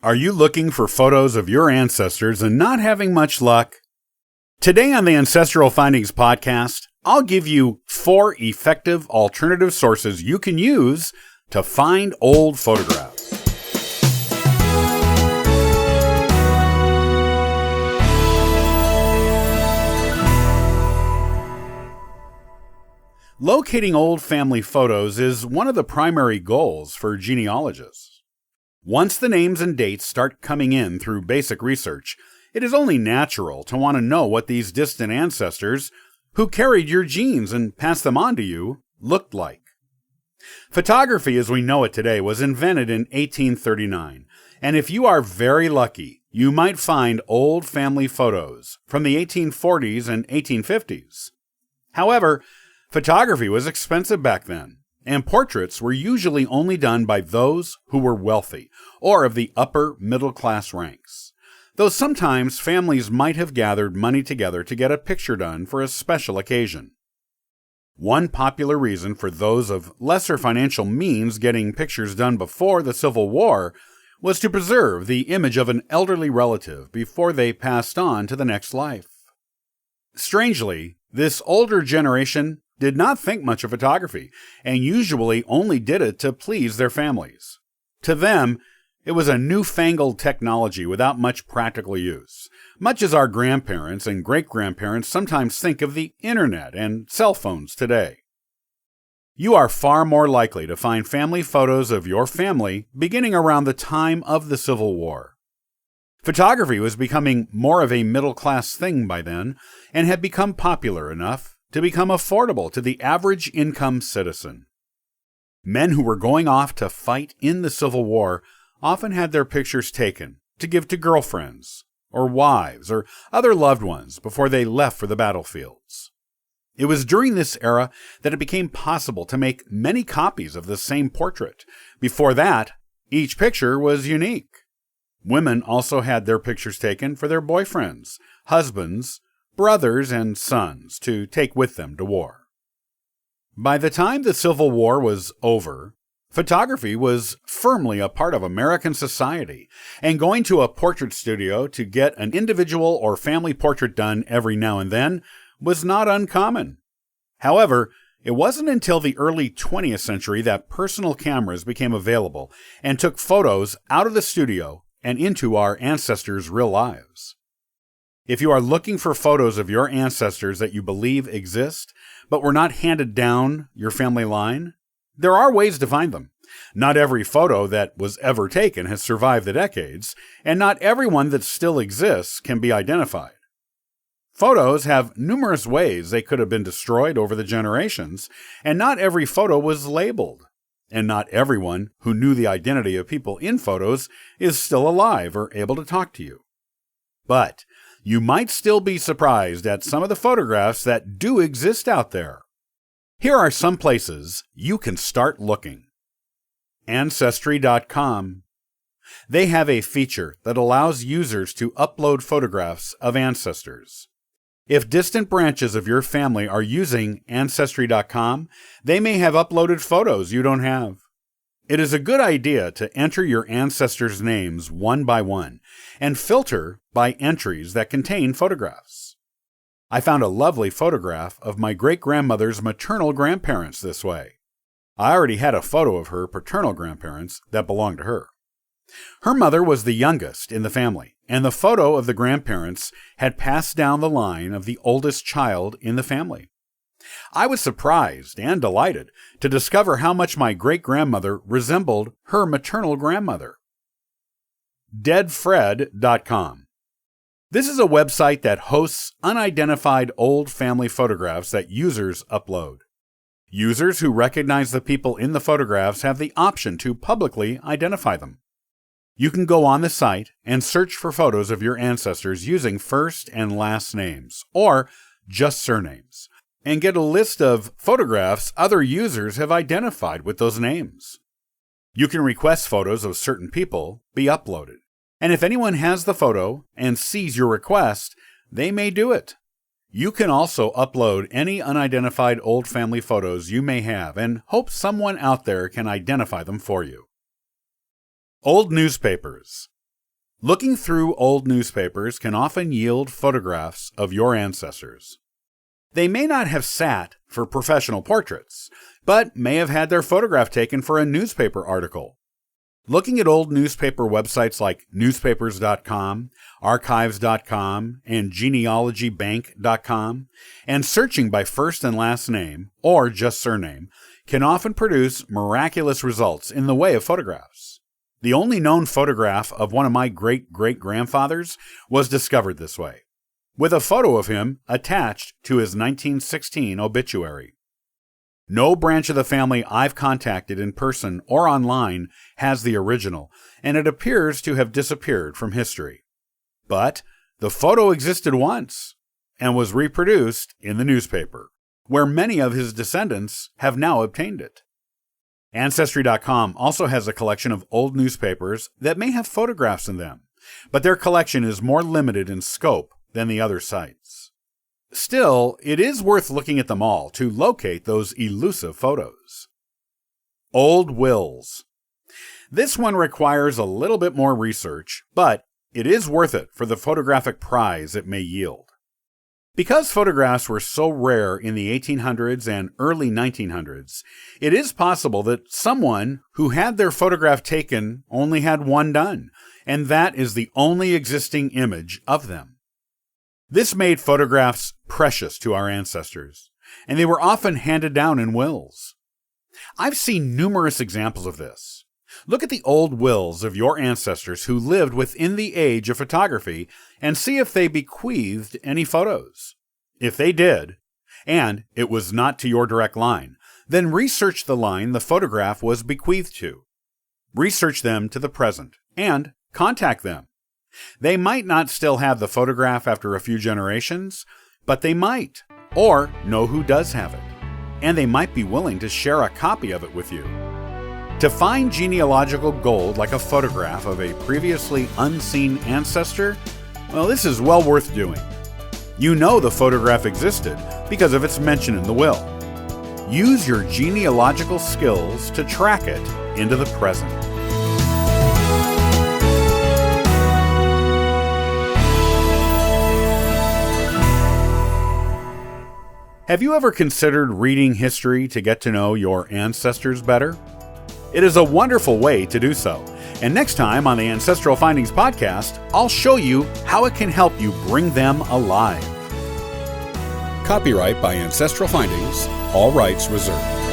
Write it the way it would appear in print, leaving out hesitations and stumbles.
Are you looking for photos of your ancestors and not having much luck? Today on the Ancestral Findings podcast, I'll give you 4 effective alternative sources you can use to find old photographs. Locating old family photos is one of the primary goals for genealogists. Once the names and dates start coming in through basic research, it is only natural to want to know what these distant ancestors, who carried your genes and passed them on to you, looked like. Photography as we know it today was invented in 1839, and if you are very lucky, you might find old family photos from the 1840s and 1850s. However, photography was expensive back then, and portraits were usually only done by those who were wealthy or of the upper middle class ranks, though sometimes families might have gathered money together to get a picture done for a special occasion. One popular reason for those of lesser financial means getting pictures done before the Civil War was to preserve the image of an elderly relative before they passed on to the next life. Strangely, this older generation did not think much of photography, and usually only did it to please their families. To them, it was a newfangled technology without much practical use, much as our grandparents and great-grandparents sometimes think of the internet and cell phones today. You are far more likely to find family photos of your family beginning around the time of the Civil War. Photography was becoming more of a middle-class thing by then, and had become popular enough to become affordable to the average income citizen. Men who were going off to fight in the Civil War often had their pictures taken to give to girlfriends, or wives, or other loved ones before they left for the battlefields. It was during this era that it became possible to make many copies of the same portrait. Before that, each picture was unique. Women also had their pictures taken for their boyfriends, husbands, brothers, and sons to take with them to war. By the time the Civil War was over, photography was firmly a part of American society, and going to a portrait studio to get an individual or family portrait done every now and then was not uncommon. However, it wasn't until the early 20th century that personal cameras became available and took photos out of the studio and into our ancestors' real lives. If you are looking for photos of your ancestors that you believe exist, but were not handed down your family line, there are ways to find them. Not every photo that was ever taken has survived the decades, and not everyone that still exists can be identified. Photos have numerous ways they could have been destroyed over the generations, and not every photo was labeled. And not everyone who knew the identity of people in photos is still alive or able to talk to you. But you might still be surprised at some of the photographs that do exist out there. Here are some places you can start looking. Ancestry.com. They have a feature that allows users to upload photographs of ancestors. If distant branches of your family are using Ancestry.com, they may have uploaded photos you don't have. It is a good idea to enter your ancestors' names one by one and filter by entries that contain photographs. I found a lovely photograph of my great-grandmother's maternal grandparents this way. I already had a photo of her paternal grandparents that belonged to her. Her mother was the youngest in the family, and the photo of the grandparents had passed down the line of the oldest child in the family. I was surprised and delighted to discover how much my great-grandmother resembled her maternal grandmother. Deadfred.com. This is a website that hosts unidentified old family photographs that users upload. Users who recognize the people in the photographs have the option to publicly identify them. You can go on the site and search for photos of your ancestors using first and last names, or just surnames, and get a list of photographs other users have identified with those names. You can request photos of certain people be uploaded, and if anyone has the photo and sees your request, they may do it. You can also upload any unidentified old family photos you may have and hope someone out there can identify them for you. Old newspapers. Looking through old newspapers can often yield photographs of your ancestors. They may not have sat for professional portraits, but may have had their photograph taken for a newspaper article. Looking at old newspaper websites like newspapers.com, archives.com, and genealogybank.com, and searching by first and last name, or just surname, can often produce miraculous results in the way of photographs. The only known photograph of one of my great-great-grandfathers was discovered this way, with a photo of him attached to his 1916 obituary. No branch of the family I've contacted in person or online has the original, and it appears to have disappeared from history. But the photo existed once and was reproduced in the newspaper, where many of his descendants have now obtained it. Ancestry.com also has a collection of old newspapers that may have photographs in them, but their collection is more limited in scope than the other sites. Still, it is worth looking at them all to locate those elusive photos. Old wills. This one requires a little bit more research, but it is worth it for the photographic prize it may yield. Because photographs were so rare in the 1800s and early 1900s, it is possible that someone who had their photograph taken only had one done, and that is the only existing image of them. This made photographs precious to our ancestors, and they were often handed down in wills. I've seen numerous examples of this. Look at the old wills of your ancestors who lived within the age of photography and see if they bequeathed any photos. If they did, and it was not to your direct line, then research the line the photograph was bequeathed to. Research them to the present, and contact them. They might not still have the photograph after a few generations, but they might, or know who does have it, and they might be willing to share a copy of it with you. To find genealogical gold like a photograph of a previously unseen ancestor, well, this is well worth doing. You know the photograph existed because of its mention in the will. Use your genealogical skills to track it into the present. Have you ever considered reading history to get to know your ancestors better? It is a wonderful way to do so. And next time on the Ancestral Findings podcast, I'll show you how it can help you bring them alive. Copyright by Ancestral Findings, all rights reserved.